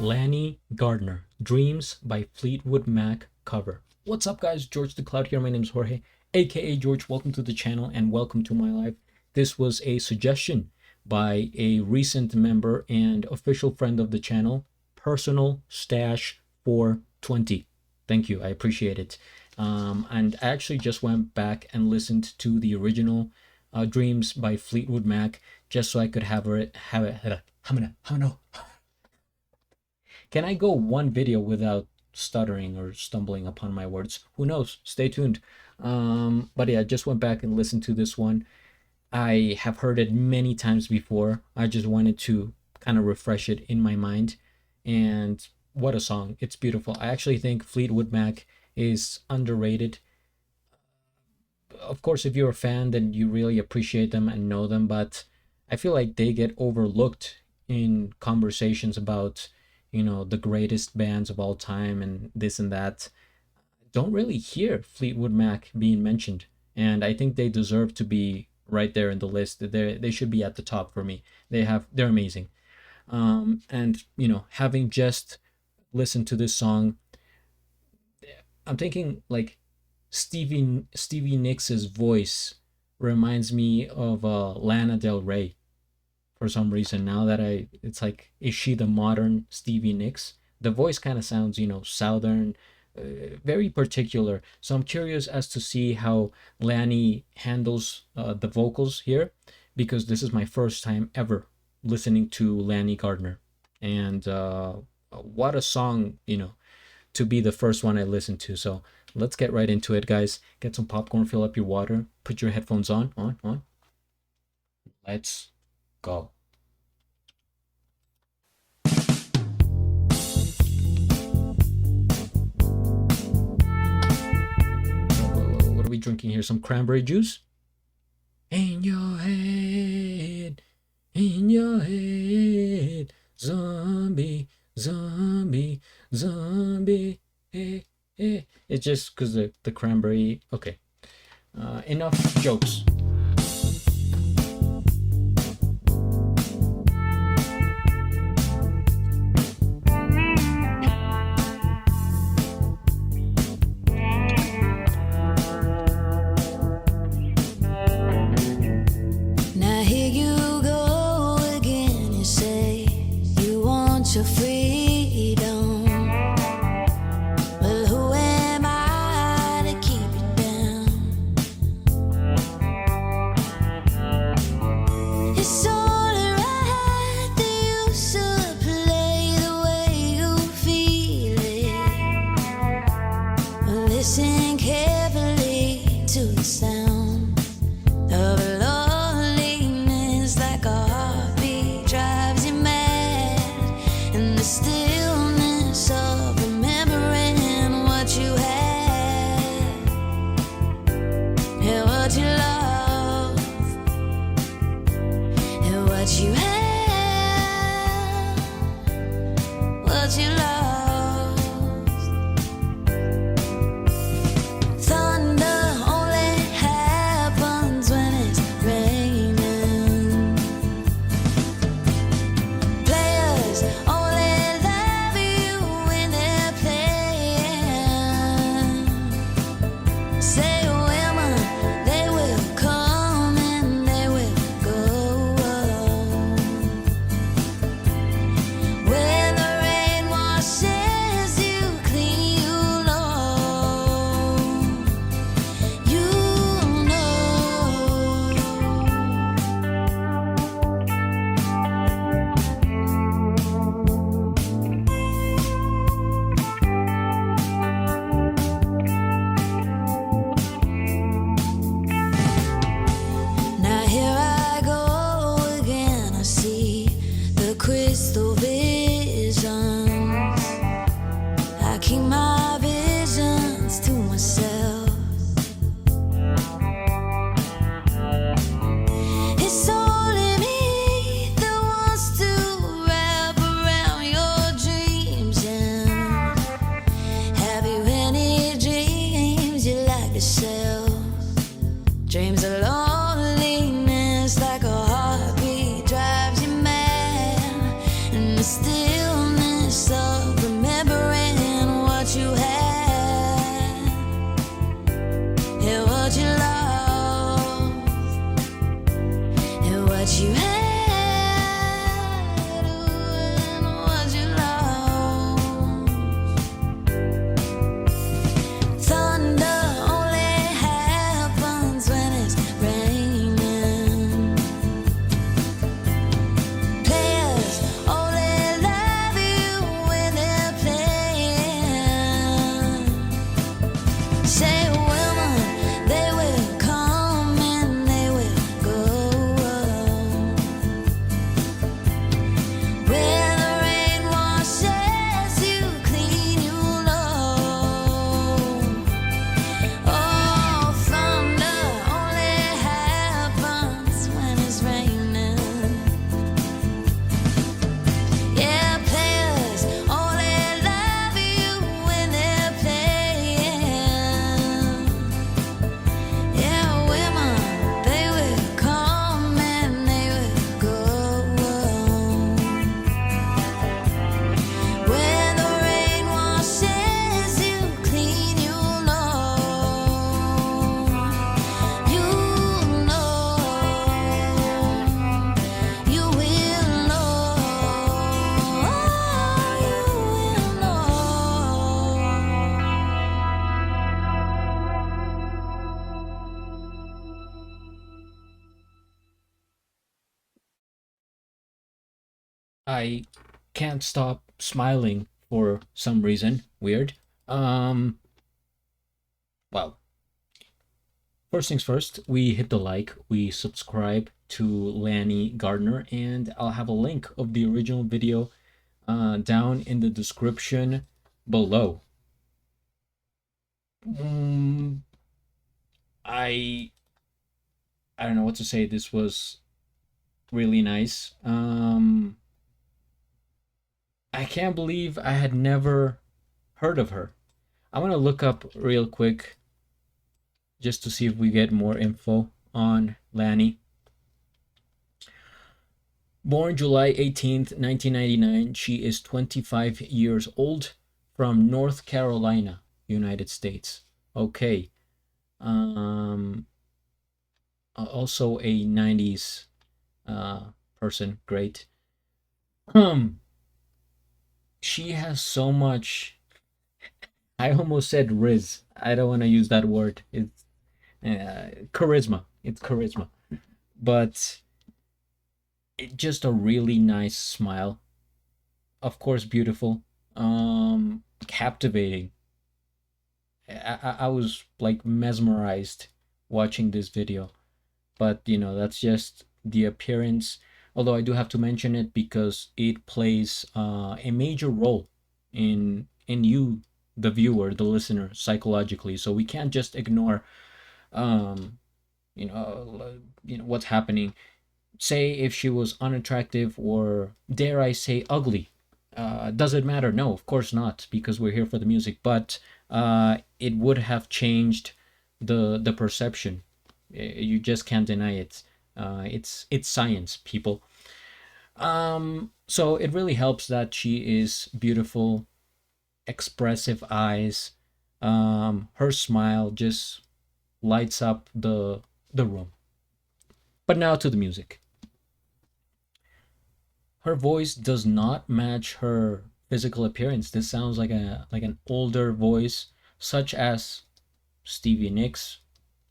Lanie, Gardner, Dreams by Fleetwood Mac cover. What's up guys, George the Cloud here. My name is Jorge, aka George. Welcome to the channel and welcome to my life. This was a suggestion by a recent member and official friend of the channel, Personal Stash 420. Thank you, I appreciate it. And I actually just went back and listened to the original Dreams by Fleetwood Mac just so I could have it. Can I go one video without stuttering or stumbling upon my words? Who knows? Stay tuned. But yeah, I just went back and listened to this one. I have heard it many times before. I just wanted to kind of refresh it in my mind. And what a song. It's beautiful. I actually think Fleetwood Mac is underrated. Of course, if you're a fan, then you really appreciate them and know them. But I feel like they get overlooked in conversations about, you know, the greatest bands of all time and this and that. Don't really hear Fleetwood Mac being mentioned, and I think they deserve to be right there in the list. They should be at the top for me. They're amazing. And you know, having just listened to this song, I'm thinking like Stevie Nicks' voice reminds me of Lana Del Rey. For some reason, now that it's like, is she the modern Stevie Nicks? The voice kind of sounds, you know, southern, very particular. So I'm curious as to see how Lanie handles the vocals here, because this is my first time ever listening to Lanie Gardner. And what a song, you know, to be the first one I listened to. So let's get right into it, guys. Get some popcorn, fill up your water, put your headphones on. Let's go. What are we drinking here? Some cranberry juice? In your head, zombie, zombie, zombie. Hey, hey. It's just because the cranberry. Okay, enough jokes. Your freedom, well, who am I to keep it down? It's only right that you should play the way you feel it. Listen carefully to the sound of loneliness, like a heartbeat drives you mad. And the stillness of remembering what you had and what you lost and what you had, what you lost. Thunder only happens when it's raining. Players only love you when they're playing. Say women, they will come and they will go. When the rain washes you clean, you know, you know. Say women, they will come and they will go. Where the rain washes you clean, you know. Oh, thunder only happens when it's raining. Yeah, players only love you when they're playing. Yeah, women, they will come and they will go. When the rain washes you clean, you know. You know. You will know. You will know. I can't stop smiling for some reason. Weird. Um, well, first things first, we hit the like, we subscribe to Lanie Gardner, and I'll have a link of the original video down in the description below. Mm, I I don't know what to say. This was really nice. I can't believe I had never heard of her. I'm gonna look up real quick just to see if we get more info on Lanie. Born July 18th, 1999, she is 25 years old from North Carolina, United States. Okay. Um, Also a 90s person. Great. Um, she has so much. I almost said Riz. I don't want to use that word. It's charisma. It's charisma. But just a really nice smile. Of course, beautiful. Captivating. I was like mesmerized watching this video. But that's just the appearance. Although I do have to mention it because it plays a major role in you, the viewer, the listener, psychologically. So we can't just ignore um, what's happening. Say if she was unattractive or dare I say ugly. Does it matter? No, of course not, because we're here for the music. But it would have changed the perception. You just can't deny it. It's science, people. So it really helps that she is beautiful, expressive eyes. Her smile just lights up the room. But now to the music. Her voice does not match her physical appearance. This sounds like an older voice, such as Stevie Nicks,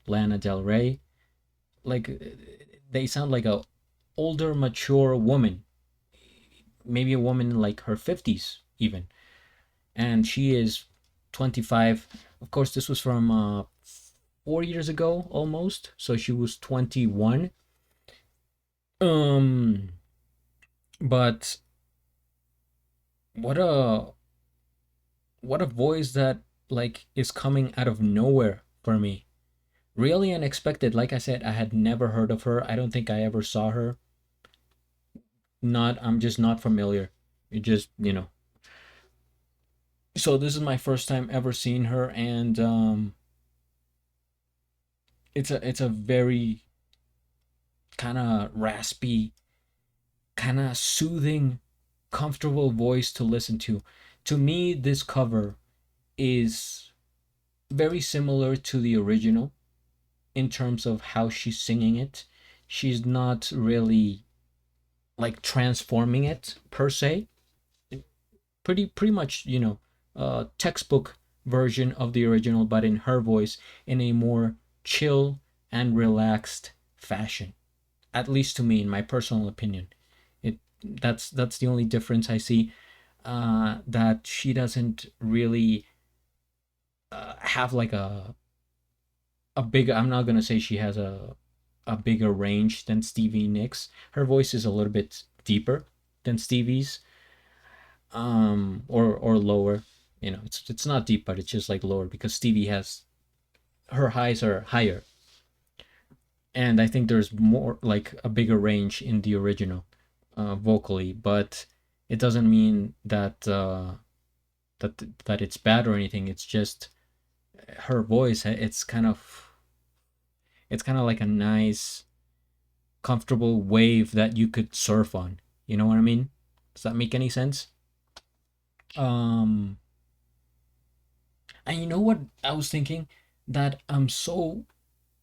Lana Del Rey. Like they sound like a older, mature woman, maybe a woman like her 50s even, and she is 25. Of course, this was from 4 years ago almost, so she was 21. Um, but what a what a voice that like is coming out of nowhere for me. Really unexpected. Like I said, I had never heard of her. I don't think I ever saw her. Not, I'm just not familiar. It just, So this is my first time ever seeing her, and it's a very kind of raspy, kind of soothing, comfortable voice to listen to. To me, this cover is very similar to the original in terms of how she's singing it. She's not really like transforming it per se. Pretty much, textbook version of the original, but in her voice, in a more chill and relaxed fashion. At least to me, in my personal opinion, that's the only difference I see. That she doesn't really have like a bigger, I'm not gonna say she has a bigger range than Stevie Nicks. Her voice is a little bit deeper than Stevie's, or lower. You know, it's not deep, but it's just like lower because Stevie has, her highs are higher, and I think there's more like a bigger range in the original, vocally, but it doesn't mean that that it's bad or anything. It's just her voice. It's kind of like a nice, comfortable wave that you could surf on. You know what I mean? Does that make any sense? Um, and you know what I was thinking, that I'm so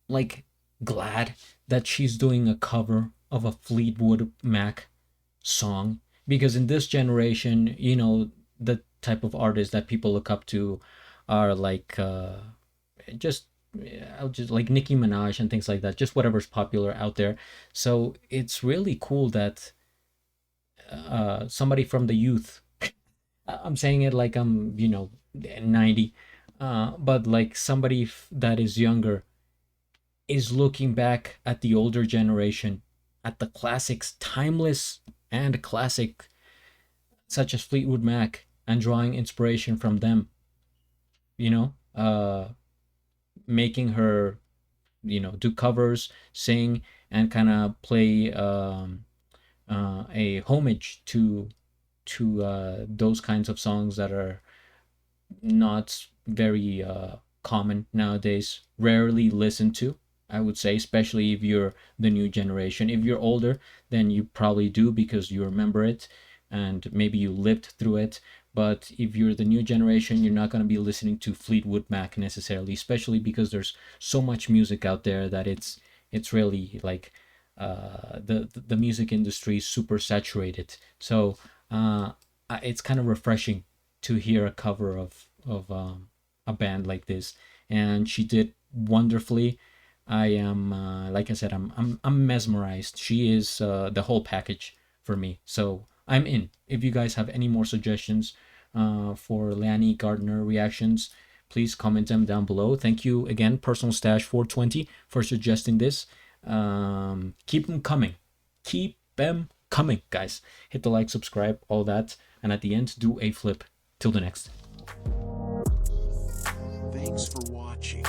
like glad that she's doing a cover of a Fleetwood Mac song, because in this generation, you know, the type of artists that people look up to are like just I'll just like Nicki Minaj and things like that, just whatever's popular out there. So it's really cool that somebody from the youth, I'm saying it like I'm, you know, 90, but like somebody that is younger is looking back at the older generation, at the classics, timeless and classic, such as Fleetwood Mac, and drawing inspiration from them, you know, making her, you know, do covers, sing, and kind of play a homage to those kinds of songs that are not very common nowadays, rarely listened to, I would say, especially if you're the new generation. If you're older, then you probably do because you remember it and maybe you lived through it. But if you're the new generation, you're not going to be listening to Fleetwood Mac necessarily, especially because there's so much music out there that it's really like the music industry is super saturated. So it's kind of refreshing to hear a cover of a band like this, and she did wonderfully. I am, like I said, I'm mesmerized. She is the whole package for me. So I'm in. If you guys have any more suggestions for Lanie Gardner reactions, please comment them down below. Thank you again, Personal Stash 420, for suggesting this. Keep them coming. Keep them coming, guys. Hit the like, subscribe, all that, and at the end, do a flip. Till the next. Thanks for watching.